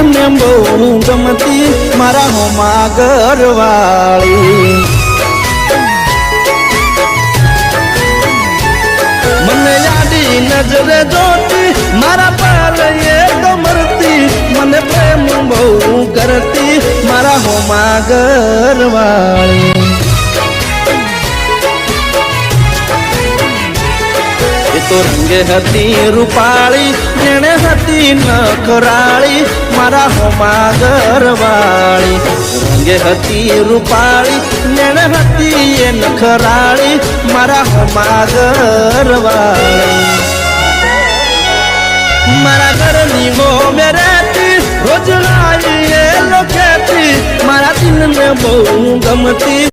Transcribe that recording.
દિલને બહુ ગમતી મારા હોમા ઘરવાળી મને યાદી નજરે જોતી મારા પર એ તો મરતી મને પ્રેમ બહુ કરતી મારા હોમા ઘરવાળી તો રંગે હતી રૂપાળી જેણે હતી નખરાળી મારા હોમા ઘરવાળી રંગે હતી રૂપાળી જેણે હતી એ નખરાળી મારા હોમા ઘરવાળી મારા ઘરની હોમે રહેતી રોજ લાવી એ લોકેતી મારા દિલને બહુ ગમતી